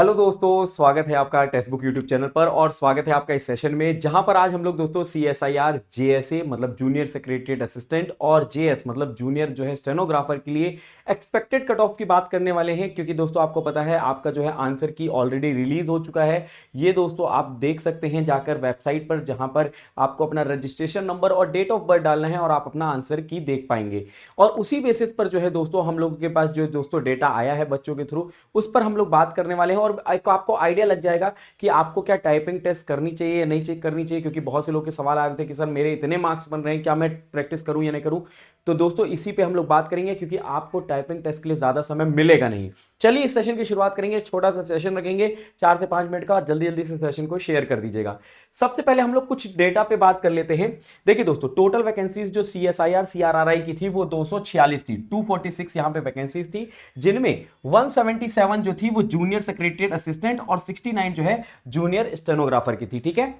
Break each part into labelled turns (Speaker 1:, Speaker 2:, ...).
Speaker 1: Hello दोस्तों, स्वागत है आपका टेक्स्ट बुक यूट्यूब चैनल पर और स्वागत है आपका इस सेशन में जहां पर आज हम लोग दोस्तों CSIR JSA मतलब जूनियर सेक्रेटरीट असिस्टेंट और JS मतलब जूनियर जो है स्टेनोग्राफर के लिए एक्सपेक्टेड कट ऑफ की बात करने वाले हैं। क्योंकि दोस्तों आपको पता है आपका जो है आंसर की ऑलरेडी रिलीज हो चुका है। ये दोस्तों आप देख सकते हैं जाकर वेबसाइट पर, जहां पर आपको अपना रजिस्ट्रेशन नंबर और डेट ऑफ बर्थ डालना है और आप अपना आंसर की देख पाएंगे। और उसी बेसिस पर जो है दोस्तों हम लोगों के पास जो दोस्तों डेटा आया है बच्चों के थ्रू, उस पर हम लोग बात करने वाले हैं। और आपको आइडिया लग जाएगा कि आपको क्या टाइपिंग टेस्ट करनी चाहिए या नहीं चेक करनी चाहिए। क्योंकि बहुत से लोग के सवाल आ रहे थे कि सर मेरे इतने मार्क्स बन रहे हैं, क्या मैं प्रैक्टिस करूं या नहीं करूं। तो दोस्तों इसी पे हम लोग बात करेंगे, क्योंकि आपको टाइपिंग टेस्ट के लिए ज्यादा समय मिलेगा नहीं। चलिए इस सेशन की शुरुआत करेंगे। छोटा सा सेशन रखेंगे 4 से 5 मिनट का, और जल्दी जल्दी से सेशन को शेयर कर दीजिएगा। सबसे पहले हम लोग कुछ डेटा पे बात कर लेते हैं। देखिए दोस्तों, टोटल वैकेंसीज जो CSIR CRRI की थी वो 246 थी, 246 यहां पे वैकेंसीज थी, जिनमें 177 जो थी वो जूनियर सेक्रेटरीट असिस्टेंट और 69 जो है जूनियर स्टेनोग्राफर की थी। ठीक है।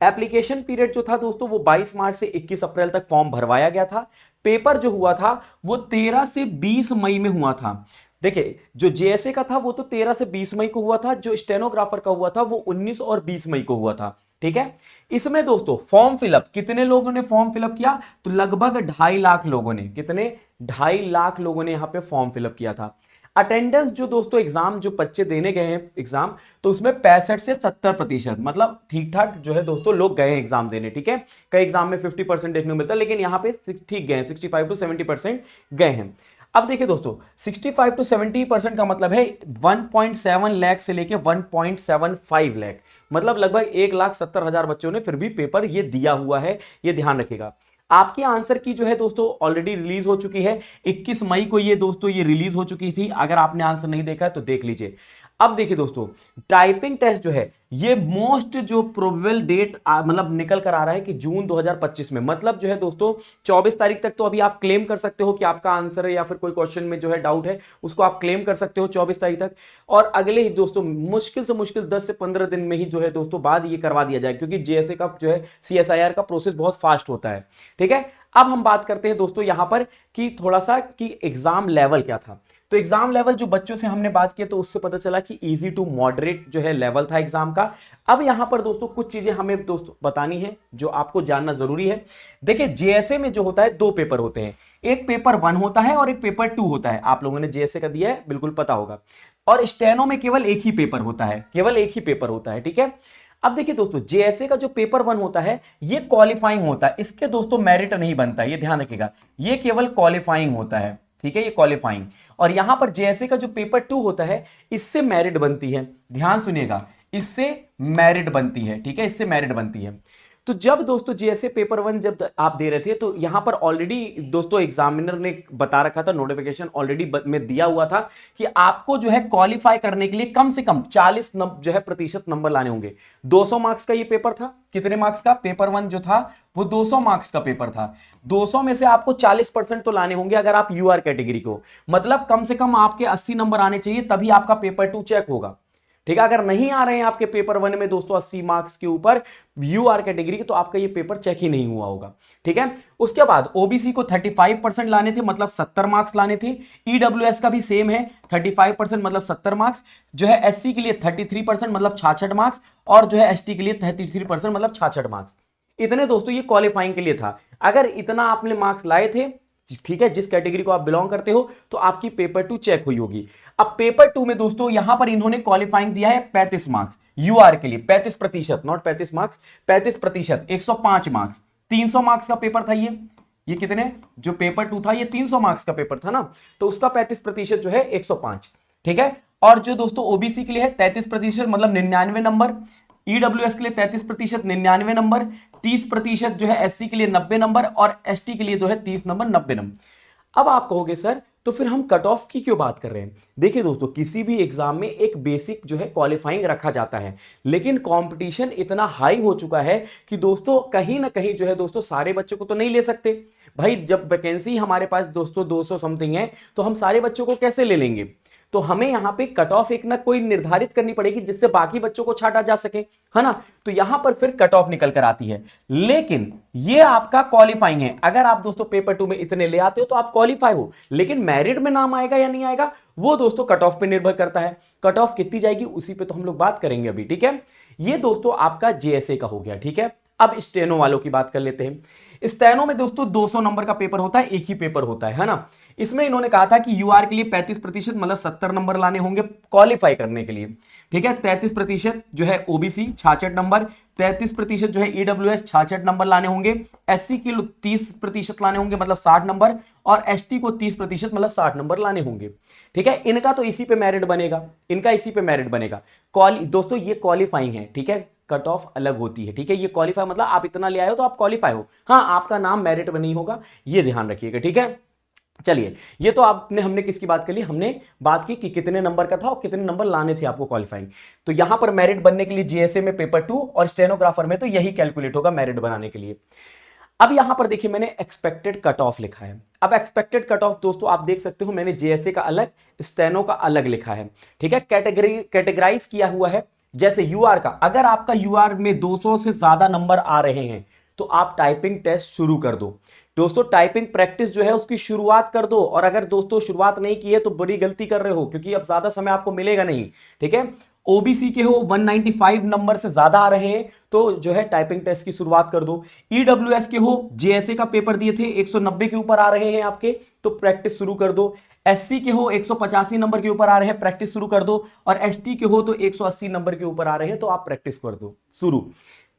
Speaker 1: एप्लीकेशन पीरियड जो था दोस्तों वो 22 मार्च से 21 अप्रैल तक फॉर्म भरवाया गया था। पेपर जो हुआ था वो 13 से 20 मई में हुआ था। देखिए, जो जेएसए का था वो तो 13 से 20 मई को हुआ था, जो स्टेनोग्राफर का हुआ था वो 19 और 20 मई को हुआ था। ठीक है। इसमें दोस्तों फॉर्म फिलअप कितने लोगों ने फॉर्म फिलअप किया, तो लगभग 2.5 लाख लोगों ने, कितने, 2.5 लाख लोगों ने यहां पे फॉर्म फिलअप किया था। अटेंडेंस जो दोस्तों एग्जाम जो बच्चे देने गए हैं एग्जाम, तो उसमें 65 से 70% मतलब ठीक ठाक जो है दोस्तों लोग गए हैं एग्जाम देने। ठीक है। कई एग्जाम में 50% देखने को मिलता है, लेकिन यहां पे ठीक गए हैं, 65 to 70% गए हैं। अब देखिए दोस्तों, 65 to 70% का मतलब है 1.7 लाख से लेके 1.75 लाख, मतलब लगभग 1,70,000 बच्चों ने फिर भी पेपर ये दिया हुआ है। ये ध्यान रखिएगा। आपके आंसर की जो है दोस्तों ऑलरेडी रिलीज हो चुकी है। 21 मई को ये दोस्तों ये रिलीज हो चुकी थी। अगर आपने आंसर नहीं देखा है तो देख लीजिए। अब देखिए दोस्तों, टाइपिंग टेस्ट जो है ये मोस्ट जो प्रोबेबल डेट मतलब निकल कर आ रहा है कि जून 2025 में, मतलब जो है दोस्तों 24 तारीख तक तो अभी आप क्लेम कर सकते हो कि आपका आंसर है, या फिर कोई क्वेश्चन में जो है डाउट है उसको आप क्लेम कर सकते हो 24 तारीख तक। और अगले ही दोस्तों मुश्किल से मुश्किल 10 से 15 दिन में ही जो है दोस्तों बाद ये करवा दिया जाए, क्योंकि जेएसए का जो है CSIR का प्रोसेस बहुत फास्ट होता है। ठीक है। अब हम बात करते हैं दोस्तों यहां पर कि थोड़ा सा कि एग्जाम लेवल क्या था। तो एग्जाम लेवल जो बच्चों से हमने बात की तो उससे पता चला कि इजी टू मॉडरेट जो है लेवल था एग्जाम का। अब यहां पर दोस्तों कुछ चीजें हमें दोस्तों बतानी है जो आपको जानना जरूरी है। देखिए, जेएसए में जो होता है 2 पेपर होते हैं, एक पेपर 1 होता है और एक पेपर 2 होता है। आप लोगों ने जेएसए का दिया है, बिल्कुल पता होगा। और स्टेनो में केवल एक ही पेपर होता है, केवल एक ही पेपर होता है। ठीक है। अब देखिए दोस्तों, जेएसए का जो पेपर 1 होता है ये क्वालिफाइंग होता है, इसके दोस्तों मेरिट नहीं बनता, ये ध्यान रखिएगा। ये केवल क्वालिफाइंग होता है। ठीक है, ये क्वालिफाइंग। और यहां पर जेएसए का जो पेपर 2 होता है इससे मेरिट बनती है। ध्यान सुनिएगा, इससे मेरिट बनती है। ठीक है, इससे मेरिट बनती है। तो जब दोस्तों जेएसए पेपर 1 जब आप दे रहे थे तो यहां पर ऑलरेडी दोस्तों एग्जामिनर ने बता रखा था, नोटिफिकेशन ऑलरेडी में दिया हुआ था कि आपको जो है क्वालिफाई करने के लिए कम से कम 40 जो है प्रतिशत नंबर लाने होंगे। 200 मार्क्स का ये पेपर था। कितने मार्क्स का पेपर 1 जो था वो 200 मार्क्स का पेपर था। 200 में से आपको 40% तो लाने होंगे अगर आप यूआर कैटेगरी को, मतलब कम से कम आपके 80 नंबर आने चाहिए, तभी आपका पेपर 2 चेक होगा। ठीक है। अगर नहीं आ रहे हैं आपके पेपर 1 में दोस्तों 80 मार्क्स के ऊपर यूआर कैटेगरी के, तो आपका ये पेपर चेक ही नहीं हुआ होगा। ठीक है। उसके बाद ओबीसी को 35% लाने थे, मतलब 70 मार्क्स लाने थे। ईडब्ल्यूएस का भी सेम है, 35% मतलब 70 मार्क्स। जो है एससी के लिए 33% मतलब 66 मार्क्स, और जो है एसटी के लिए 33% मतलब 66 मार्क्स। इतने दोस्तों ये क्वालिफाइंग के लिए था। अगर इतना आपने मार्क्स लाए थे, ठीक है, जिस कैटेगरी को आप बिलोंग करते हो, तो आपकी पेपर 2 चेक हुई होगी। अब पेपर 2 में दोस्तों यहां पर इन्होंने क्वालिफाइंग दिया है 35 मार्क्स यूआर के लिए, 35%, नॉट 35 मार्क्स, 35%, 105 मार्क्स। 300 मार्क्स का पेपर था ये कितने, जो पेपर 2 था ये 300 मार्क्स का पेपर था ना, तो उसका 35% जो है 105। ठीक है। और जो दोस्तों ओबीसी के लिए है 33% मतलब 99 नंबर, ईडब्ल्यूएस के लिए 33% 99 नंबर, 30% जो है एससी के लिए 90 नंबर, और एसटी के लिए जो है 30 नंबर 90 नंबर। अब आप कहोगे सर तो फिर हम कट ऑफ की क्यों बात कर रहे हैं। देखिए दोस्तों, किसी भी एग्जाम में एक बेसिक जो है क्वालिफाइंग रखा जाता है, लेकिन कंपटीशन इतना हाई हो चुका है कि दोस्तों कहीं ना कहीं जो है दोस्तों सारे बच्चों को तो नहीं ले सकते। भाई जब वैकेंसी हमारे पास दोस्तों 200 समथिंग है, तो हम सारे बच्चों को कैसे ले लेंगे। तो हमें यहां पे कट ऑफ एक ना कोई निर्धारित करनी पड़ेगी जिससे बाकी बच्चों को छाटा जा सके, है ना। तो यहां पर फिर कट ऑफ निकल कर आती है। लेकिन ये आपका क्वालिफाइंग है, अगर आप दोस्तों पेपर 2 में इतने ले आते हो तो आप क्वालिफाई हो, लेकिन मेरिट में नाम आएगा या नहीं आएगा वो दोस्तों कट ऑफ पे निर्भर करता है। कट ऑफ कितनी जाएगी उसी पे तो हम लोग बात करेंगे अभी, ठीक है। ये दोस्तों आपका जेएसए का हो गया, ठीक है। अब स्टेनो वालों की बात कर लेते हैं। स्टेनो में दोस्तों 200 नंबर का पेपर होता है, एक ही पेपर होता है ना। इसमें इन्होंने कहा था कि यूआर के लिए 35% मतलब 70 नंबर लाने होंगे क्वालिफाई करने के लिए, ठीक है। 33% जो है ओबीसी 66 नंबर, 33% जो है ईडब्ल्यूएस 66 नंबर लाने होंगे, एससी के 30% लाने होंगे मतलब 60 नंबर, और एसटी को 30% मतलब 60 नंबर लाने होंगे, ठीक है। इनका तो इसी पे मेरिट बनेगा, इनका इसी पे मेरिट बनेगा। दोस्तों ये क्वालिफाइंग है, ठीक है, कट ऑफ अलग होती है, ठीक है। ये क्वालिफाई मतलब आप इतना ले आए हो तो आप क्वालिफाई हो, हाँ आपका नाम मेरिट में नहीं होगा, ये ध्यान रखिएगा, ठीक है। चलिए, ये तो आपने हमने किसकी बात कर ली, हमने बात की कि कितने नंबर का था और कितने नंबर लाने थे आपको क्वालिफाइंग। तो यहां पर मेरिट बनने के लिए जीएसए में पेपर 2 और स्टेनोग्राफर में तो यही कैलकुलेट होगा मेरिट बनाने के लिए। अब यहां पर देखिए मैंने एक्सपेक्टेड कट ऑफ लिखा है। अब एक्सपेक्टेड कट ऑफ दोस्तों आप देख सकते हो मैंने जेएसए का अलग, स्टेनो का अलग लिखा है, ठीक है। कैटेगराइज किया हुआ है। जैसे यूआर का, अगर आपका यूआर में 200 से ज्यादा नंबर आ रहे हैं तो आप टाइपिंग टेस्ट शुरू कर दो दोस्तों। टाइपिंग प्रैक्टिस जो है उसकी शुरुआत कर दो, और अगर दोस्तों शुरुआत नहीं की है तो बड़ी गलती कर रहे हो, क्योंकि अब ज्यादा समय आपको मिलेगा नहीं, ठीक है। ओबीसी के हो 195 नंबर से ज्यादा आ रहे हैं तो जो है टाइपिंग टेस्ट की शुरुआत कर दो। ईडब्ल्यूएस के हो, जेएसए का पेपर दिए थे 190 के ऊपर आ रहे हैं आपके, तो प्रैक्टिस शुरू कर दो। एससी के हो 185 नंबर के ऊपर आ रहे हैं, प्रैक्टिस शुरू कर दो। और एसटी के हो तो 180 नंबर के ऊपर आ रहे हैं तो आप प्रैक्टिस कर दो शुरू।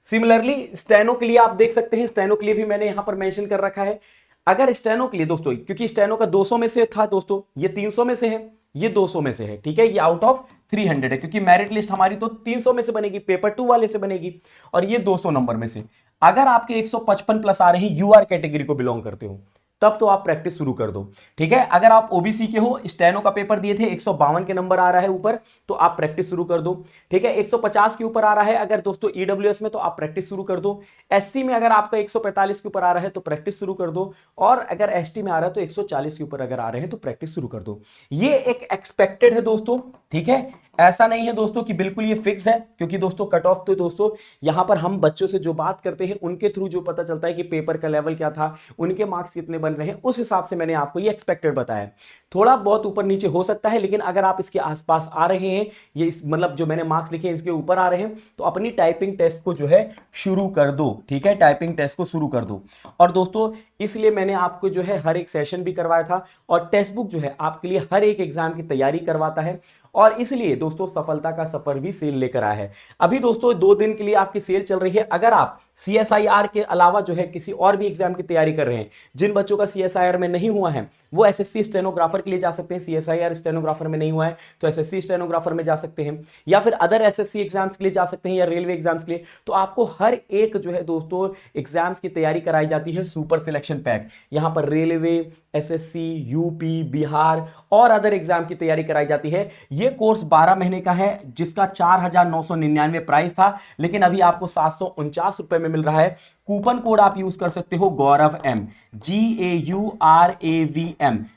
Speaker 1: सिमिलरली स्टेनो के लिए आप देख सकते हैं, स्टेनो के लिए भी मैंने यहां पर मेंशन कर रखा है। अगर स्टेनो के लिए दोस्तों, क्योंकि स्टेनो का 200 में से था दोस्तों, ये 300 में से है, ये 200 में से है, ठीक है। ये आउट ऑफ 300 है, क्योंकि मेरिट लिस्ट हमारी तो 300 में से बनेगी, पेपर 2 वाले से बनेगी, और ये 200 नंबर में से। अगर आपके 155 प्लस आ रहे हैं, यूआर कैटेगरी को बिलोंग करते हो, तब तो आप प्रैक्टिस शुरू कर दो, ठीक है। अगर आप ओबीसी के हो, स्टेनो का पेपर दिए थे 152 के नंबर आ रहा है ऊपर, तो आप प्रैक्टिस शुरू कर दो, ठीक है। 150 के ऊपर आ रहा है अगर दोस्तों ईडब्ल्यूएस में, तो आप प्रैक्टिस शुरू कर दो। एससी में अगर आपका 145 के ऊपर आ रहा है तो प्रैक्टिस शुरू कर दो, और अगर एसटी में आ रहा है तो 140 के ऊपर अगर आ रहे हैं तो प्रैक्टिस शुरू कर दो। ये एक एक्सपेक्टेड है दोस्तों, ठीक है। ऐसा नहीं है दोस्तों कि बिल्कुल ये फिक्स है, क्योंकि दोस्तों कट ऑफ तो दोस्तों यहां पर हम बच्चों से जो बात करते हैं उनके थ्रू जो पता चलता है कि पेपर का लेवल क्या था, उनके मार्क्स कितने बन रहे हैं, उस हिसाब से मैंने आपको ये एक्सपेक्टेड बताया। थोड़ा बहुत ऊपर नीचे हो सकता है, लेकिन अगर आप इसके आसपास आ रहे हैं, ये मतलब जो मैंने मार्क्स लिखे हैं इसके ऊपर आ रहे हैं, तो अपनी टाइपिंग टेस्ट को जो है शुरू कर दो, ठीक है। टाइपिंग टेस्ट को शुरू कर दो। और दोस्तों इसलिए मैंने आपको जो है हर एक सेशन भी करवाया था, और टेक्स्ट बुक जो है आपके लिए हर एक एग्जाम की तैयारी करवाता है, और इसलिए दोस्तों सफलता का सफर भी सेल लेकर आया है। अभी दोस्तों 2 दिन के लिए आपकी सेल चल रही है। अगर आप सीएसआईआर के अलावा जो है किसी और भी एग्जाम की तैयारी कर रहे हैं, जिन बच्चों का सीएसआईआर में नहीं हुआ है वो एसएससी स्टेनोग्राफर के लिए जा सकते हैं। सीएसआईआर स्टेनोग्राफर में नहीं हुआ है तो एसएससी स्टेनोग्राफर में जा सकते हैं, या फिर अदर एसएससी एग्जाम्स के लिए जा सकते हैं, या रेलवे एग्जाम्स के लिए। तो आपको हर एक जो है दोस्तों एग्जाम्स की तैयारी कराई जाती है सुपर सिलेक्शन पैक। यहां पर रेलवे, एसएससी, यूपी, बिहार और अदर एग्जाम की तैयारी कराई जाती है। यह कोर्स 12 महीने का है, जिसका 4999 प्राइस था, लेकिन अभी आपको 749 रुपए में मिल रहा है। कूपन कोड आप यूज कर सकते हो गौरव एम, GAURAVM।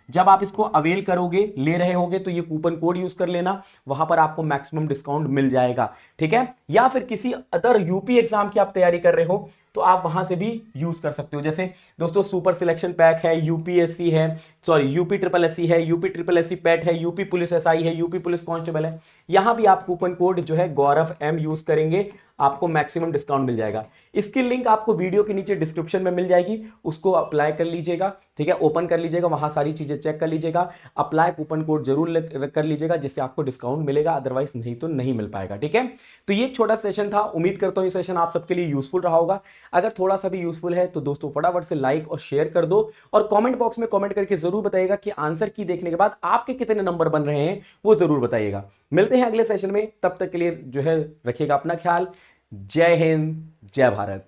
Speaker 1: जब आप इसको अवेल करोगे, ले रहे होगे, तो ये कूपन कोड यूज कर लेना, वहां पर आपको मैक्सिमम डिस्काउंट मिल जाएगा, ठीक है। या फिर किसी अदर यूपी एग्जाम की आप तैयारी कर रहे हो तो आप वहां से भी यूज कर सकते हो। जैसे दोस्तों सुपर सिलेक्शन पैक है, यूपीएससी है, सॉरी यूपी ट्रिपल एससी है, यूपी ट्रिपल एससी पैट है, यूपी पुलिस एसआई है, यूपी पुलिस कांस्टेबल है। यहां भी आप कूपन कोड जो है गौरव एम यूज करेंगे, आपको मैक्सिमम डिस्काउंट मिल जाएगा। इसकी लिंक आपको वीडियो के नीचे डिस्क्रिप्शन में मिल जाएगी, उसको अप्लाई कर लीजिएगा, ठीक है। ओपन कर लीजिएगा, वहां सारी चीजें चेक कर लीजिएगा, अप्लाई कूपन कोड जरूर कर लीजिएगा, जिससे आपको डिस्काउंट मिलेगा, अदरवाइज नहीं तो नहीं मिल पाएगा, ठीक है। तो ये एक छोटा सेशन था, उम्मीद करता हूं ये सेशन आप सबके लिए यूजफुल रहा होगा। अगर थोड़ा सा भी यूजफुल है तो दोस्तों फटाफट से लाइक और शेयर कर दो, और कमेंट बॉक्स में कमेंट करके जरूर बताइएगा कि आंसर की देखने के बाद आपके कितने नंबर बन रहे हैं, वो जरूर बताइएगा। मिलते हैं अगले सेशन में, तब तक के लिए जो है रखिएगा अपना ख्याल। जय हिंद, जय भारत।